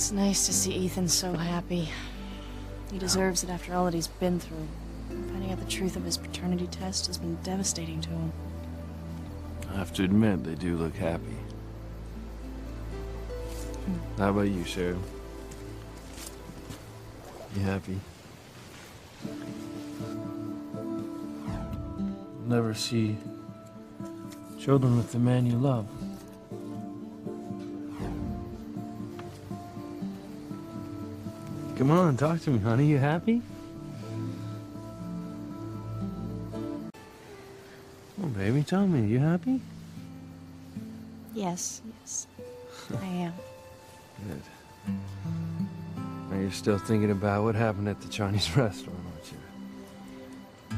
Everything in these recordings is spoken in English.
It's nice to see Ethan so happy. He deserves it after all that he's been through. Finding out the truth of his paternity test has been devastating to him. I have to admit, they do look happy. How about you, Sheridan? You happy? Never see children with the man you love. Come on, talk to me, honey. You happy? Oh, baby, tell me, you happy? Yes, I am. Good. Now you're still thinking about what happened at the Chinese restaurant, aren't you?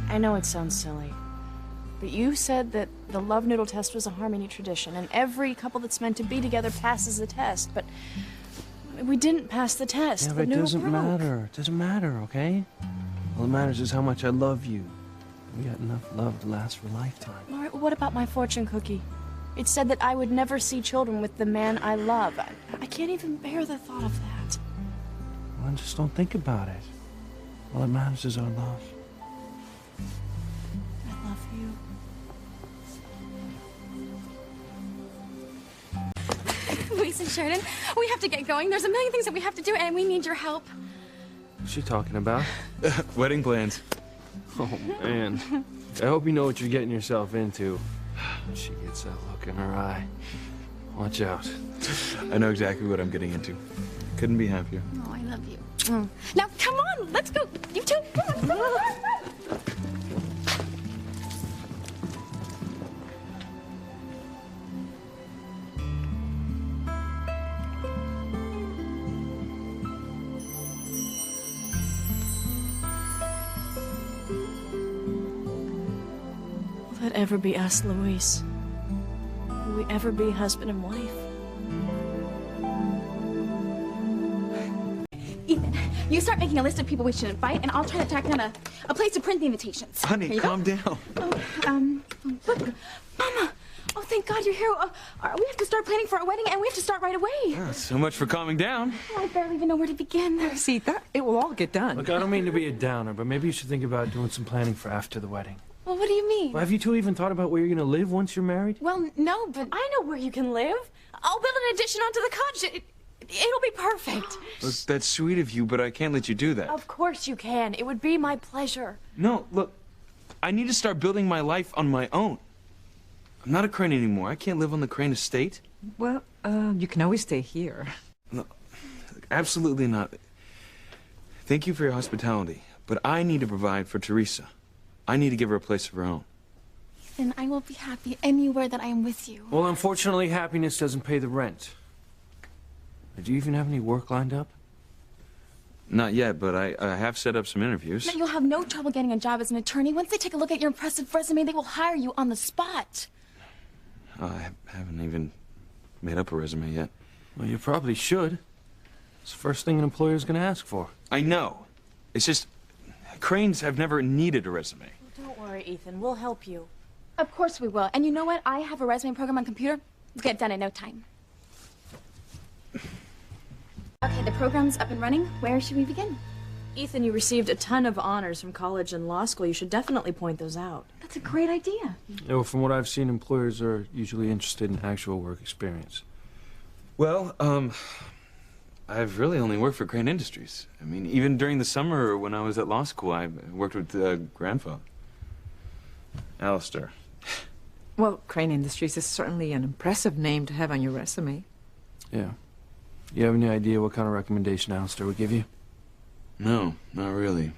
I know it sounds silly, but you said that the love noodle test was a harmony tradition, and every couple that's meant to be together passes the test, but we didn't pass the test. Yeah, The but it noodle doesn't broke. matter. It doesn't matter, okay? All that matters is how much I love you. We got enough love to last for a lifetime. All right, what about my fortune cookie? It said that I would never see children with the man I love. I can't even bear the thought of that. Well, just don't think about it. All that matters is our love. I love you. Louise and Sheridan, we have to get going. There's a million things that we have to do, and we need your help. What's she talking about? Wedding plans. Oh, man. I hope you know what you're getting yourself into. When she gets that look in her eye, watch out. I know exactly what I'm getting into. Couldn't be happier. Oh, I love you. Now, come on, let's go. You two, come on. Will that ever be us, Louise? Will we ever be husband and wife? Ethan, you start making a list of people we shouldn't fight, and I'll try to track down a place to print the invitations. Honey, Here you calm go. down. Look, Mama. Oh, thank God you're here. We have to start planning for our wedding, and we have to start right away. Oh, so much for calming down. Oh, I barely even know where to begin. See, that it will all get done. Look, I don't mean to be a downer, but maybe you should think about doing some planning for after the wedding. Well, what do you mean? Well, have you two even thought about where you're gonna live once you're married? Well, no, but I know where you can live. I'll build an addition onto the cottage. It'll be perfect. Look, that's sweet of you, but I can't let you do that. Of course you can. It would be my pleasure. No, look, I need to start building my life on my own. I'm not a Crane anymore. I can't live on the Crane estate. Well, you can always stay here. No, absolutely not. Thank you for your hospitality, but I need to provide for Teresa. I need to give her a place of her own. Ethan, I will be happy anywhere that I am with you. Well, unfortunately, happiness doesn't pay the rent. Do you even have any work lined up? Not yet, but I have set up some interviews. But you'll have no trouble getting a job as an attorney. Once they take a look at your impressive resume, they will hire you on the spot. I haven't even made up a resume yet. Well, you probably should. It's the first thing an employer's gonna ask for. I know. It's just, Cranes have never needed a resume. Don't worry, Ethan. We'll help you. Of course we will. And you know what? I have a resume program on computer. It's get it done in no time. Okay, the program's up and running. Where should we begin? Ethan, you received a ton of honors from college and law school. You should definitely point those out. That's a great idea. Yeah, well, from what I've seen, employers are usually interested in actual work experience. Well, I've really only worked for Crane Industries. I mean, even during the summer when I was at law school, I worked with grandfather, Alistair. Well, Crane Industries is certainly an impressive name to have on your resume. Yeah. You have any idea what kind of recommendation Alistair would give you? No, not really.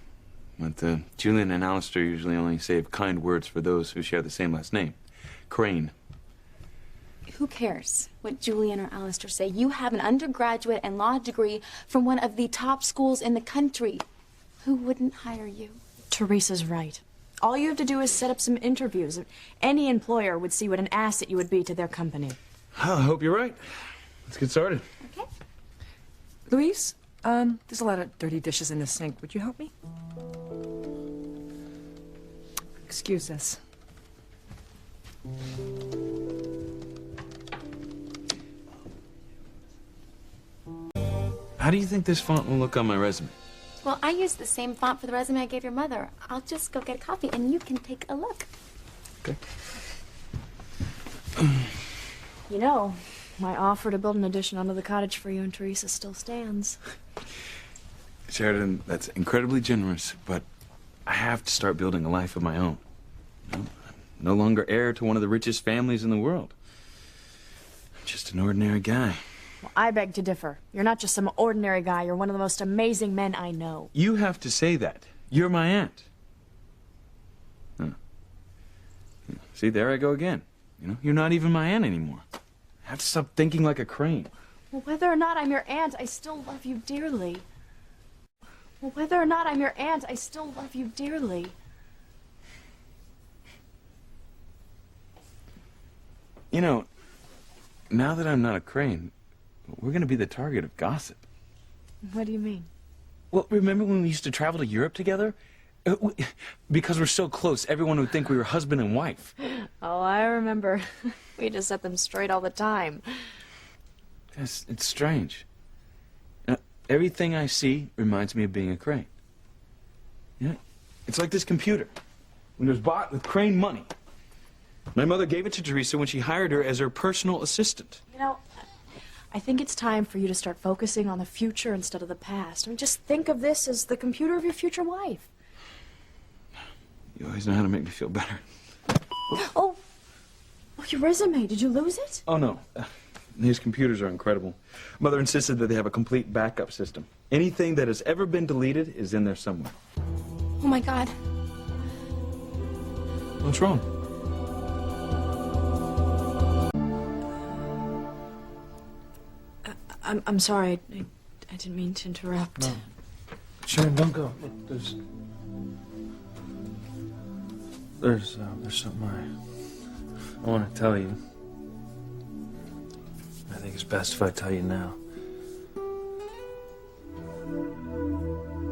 But Julian and Alistair usually only save kind words for those who share the same last name. Crane. Who cares what Julian or Alistair say? You have an undergraduate and law degree from one of the top schools in the country. Who wouldn't hire you? Teresa's right. All you have to do is set up some interviews. Any employer would see what an asset you would be to their company. I hope you're right. Let's get started. Okay. Louise, there's a lot of dirty dishes in the sink. Would you help me? Excuse us. How do you think this font will look on my resume? Well, I used the same font for the resume I gave your mother. I'll just go get a copy and you can take a look. Okay. You know, my offer to build an addition onto the cottage for you and Teresa still stands. Sheridan, that's incredibly generous, but I have to start building a life of my own. You know, I'm no longer heir to one of the richest families in the world. I'm just an ordinary guy. Well, I beg to differ. You're not just some ordinary guy. You're one of the most amazing men I know. You have to say that. You're my aunt. Huh. See, there I go again. You know, you're not even my aunt anymore. I have to stop thinking like a crane. Well, whether or not I'm your aunt, I still love you dearly. Well, whether or not I'm your aunt, I still love you dearly. You know, now that I'm not a crane, we're going to be the target of gossip. What do you mean? Well, remember when we used to travel to Europe together? Because we're so close, everyone would think we were husband and wife. Oh, I remember. We just set them straight all the time. It's strange. Everything I see reminds me of being a crane. Yeah, it's like this computer. When it was bought with crane money. My mother gave it to Teresa when she hired her as her personal assistant. You know, I think it's time for you to start focusing on the future instead of the past. I mean, just think of this as the computer of your future wife. You always know how to make me feel better. Oh, your resume. Did you lose it? Oh, no. These computers are incredible. Mother insisted that they have a complete backup system. Anything that has ever been deleted is in there somewhere. Oh my God. What's wrong? I'm sorry. I didn't mean to interrupt. No. Sharon, don't go. Look, there's something I want to tell you. I think it's best if I tell you now.